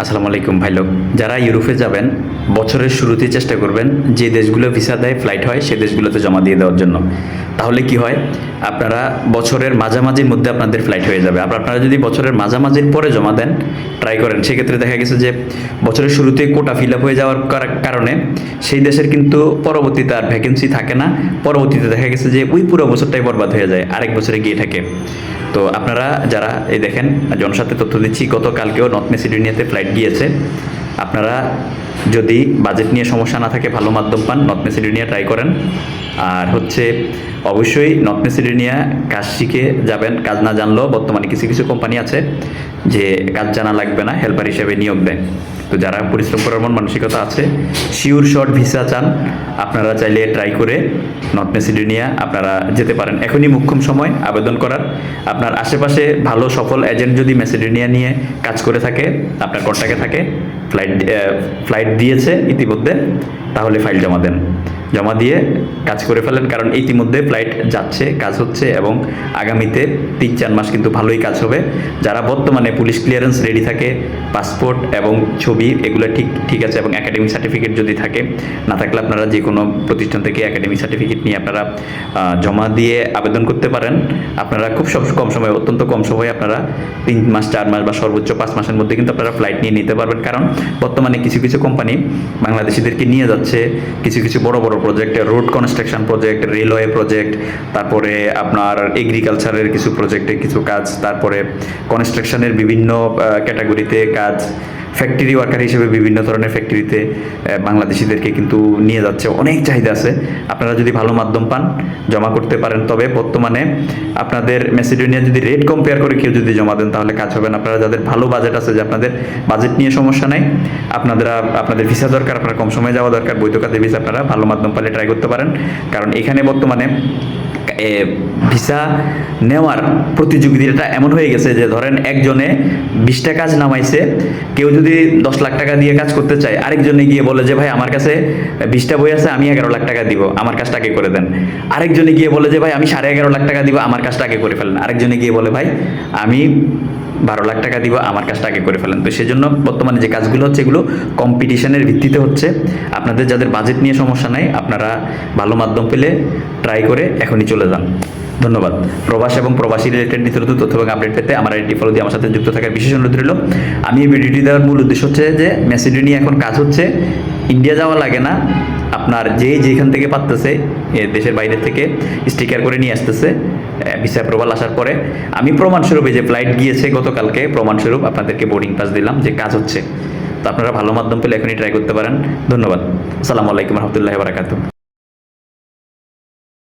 আসসালামু আলাইকুম ভাই লোক। যারা ইউরোপে যাবেন বছরের শুরুতেই চেষ্টা করবেন যে দেশগুলো ভিসা দেয় ফ্লাইট হয় সে দেশগুলোতে জমা দিয়ে দেওয়ার জন্য। তাহলে কি হয়, আপনারা বছরের মাঝামাঝির মধ্যে আপনাদের ফ্লাইট হয়ে যাবে। আবার আপনারা যদি বছরের মাঝামাঝির পরে জমা দেন, ট্রাই করেন, সেক্ষেত্রে দেখা গেছে যে বছরের শুরুতেই কোটা ফিল আপ হয়ে যাওয়ার কারণে সেই দেশের কিন্তু পরবর্তীতে আর ভ্যাকেন্সি থাকে না। পরবর্তীতে দেখা গেছে যে ওই পুরো বছরটাই বরবাদ হয়ে যায়, আরেক বছরে গিয়ে থাকে। তো আপনারা যারা এই দেখেন, জনস্বার্থে তথ্য দিচ্ছি, গতকালকেও নর্থ মেসিডোনিয়াতে ফ্লাইট গিয়েছে। আপনারা যদি বাজেট নিয়ে সমস্যা না থাকে, ভালো মাধ্যম পান, নর্থ মেসিডোনিয়া ট্রাই করেন। আর হচ্ছে অবশ্যই নর্থ মেসিডোনিয়া কাজ শিখে যাবেন। কাজ না জানলেও বর্তমানে কিছু কিছু কোম্পানি আছে যে কাজ জানা লাগবে না, হেল্পার হিসেবে নিয়োগ দেয়। তো যারা পরিশ্রম করার মন মানসিকতা আছে, শিওর শর্ট ভিসা চান, আপনারা চাইলে ট্রাই করে নর্থ মেসিডোনিয়া আপনারা যেতে পারেন। এখনই মোক্ষম সময় আবেদন করার। আপনার আশেপাশে ভালো সফল এজেন্ট যদি মেসিডোনিয়া নিয়ে কাজ করে থাকে, আপনার কন্ট্যাক্টে থাকে, ফ্লাইট দিয়েছে ইতিমধ্যে, তাহলে ফাইল জমা দেন। জমা দিয়ে কাজ করে ফেলেন, কারণ ইতিমধ্যে ফ্লাইট যাচ্ছে, কাজ হচ্ছে এবং আগামীতে 3-4 মাস কিন্তু ভালোই কাজ হবে। যারা বর্তমানে পুলিশ ক্লিয়ারেন্স রেডি থাকে, পাসপোর্ট এবং ছবি এগুলো ঠিক আছে, এবং একাডেমিক সার্টিফিকেট যদি থাকে, না থাকলে আপনারা যে কোনো প্রতিষ্ঠান থেকে একাডেমিক সার্টিফিকেট নিয়ে আপনারা জমা দিয়ে আবেদন করতে পারেন। আপনারা খুব কম সময়ে, অত্যন্ত কম সময়ে আপনারা 3 মাস 4 মাস বা সর্বোচ্চ 5 মাসের মধ্যে কিন্তু আপনারা ফ্লাইট নিয়ে নিতে পারবেন। কারণ বর্তমানে কিছু কিছু কোম্পানি বাংলাদেশিদেরকে নিয়ে যাচ্ছে কিছু কিছু বড় বড় project, road construction project, railway project, তারপরে আপনার এগ্রিকালচারের কিছু প্রজেক্টে কিছু কাজ, তারপরে কনস্ট্রাকশনের বিভিন্ন ক্যাটাগরিতে কাজ, ফ্যাক্টরি ওয়ার্কার হিসেবে বিভিন্ন ধরনের ফ্যাক্টরিতে বাংলাদেশিদেরকে কিন্তু নিয়ে যাচ্ছে। অনেক চাহিদা আছে। আপনারা যদি ভালো মাধ্যম পান জমা করতে পারেন। তবে বর্তমানে আপনাদের মেসিডোনিয়া যদি রেট কম্পেয়ার করে কেউ যদি জমা দেন তাহলে কাজ হবে না। আপনারা যাদের ভালো বাজেট আছে, যে আপনাদের বাজেট নিয়ে সমস্যা নাই, আপনাদের ভিসা দরকার, আপনার কম সময়ে যাওয়া দরকার, বৈধ কাজে ভিসা, আপনারা ভালো মাধ্যম পালে ট্রাই করতে পারেন। কারণ এখানে বর্তমানে ভিসা নেওয়ার প্রতিযোগিতাটা এমন হয়ে গেছে যে ধরেন একজনে 20টা কাজ নামাইছে, কেউ যদি 10 লাখ টাকা দিয়ে কাজ করতে চায়, আরেকজনে গিয়ে বলে যে ভাই আমার কাছে 20টা বই আছে, আমি 11 লাখ টাকা দিব, আমার কাজটা আগে করে দেন। আরেকজনে গিয়ে বলে যে ভাই আমি 11.5 লাখ টাকা দিব, আমার কাজটা আগে করে ফেলেন। আরেকজনে গিয়ে বলে ভাই আমি 12 লাখ টাকা দিব, আমার কাজটা আগে করে ফেলেন। তো সেজন্য বর্তমানে যে কাজগুলো হচ্ছে এগুলো কম্পিটিশনের ভিত্তিতে হচ্ছে। আপনাদের যাদের বাজেট নিয়ে সমস্যা নাই, আপনারা ভালো মাধ্যম পেলে ট্রাই করে এখনই চলে যান। ধন্যবাদ। প্রবাস এবং প্রবাসী রিলেটেড নিত্য নতুন তথ্য এবং আপডেট পেতে আমার আইডি ফলো দিয়ে আমার সাথে যুক্ত থাকার বিশেষ অনুরোধ রইল। আমি এই ভিডিওটি দেওয়ার মূল উদ্দেশ্য হচ্ছে যে মেসিডোনিয়া এখন কাজ হচ্ছে, ইন্ডিয়া যাওয়া লাগে না। আপনার যেখান থেকে পারতেছে দেশের বাইরে থেকে স্টিকার করে নিয়ে আসতেছে ভিসা অ্যাপ্রুভাল আসার পরে। আমি প্রমাণস্বরূপ এই যে ফ্লাইট গিয়েছে গতকালকে, প্রমাণস্বরূপ আপনাদেরকে বোর্ডিং পাস দিলাম যে কাজ হচ্ছে। তো আপনারা ভালো মাধ্যম পেলে এখনই ট্রাই করতে পারেন। ধন্যবাদ। আসসালামু আলাইকুম রহমতুল্লাহি ওয়া বারাকাতুহু।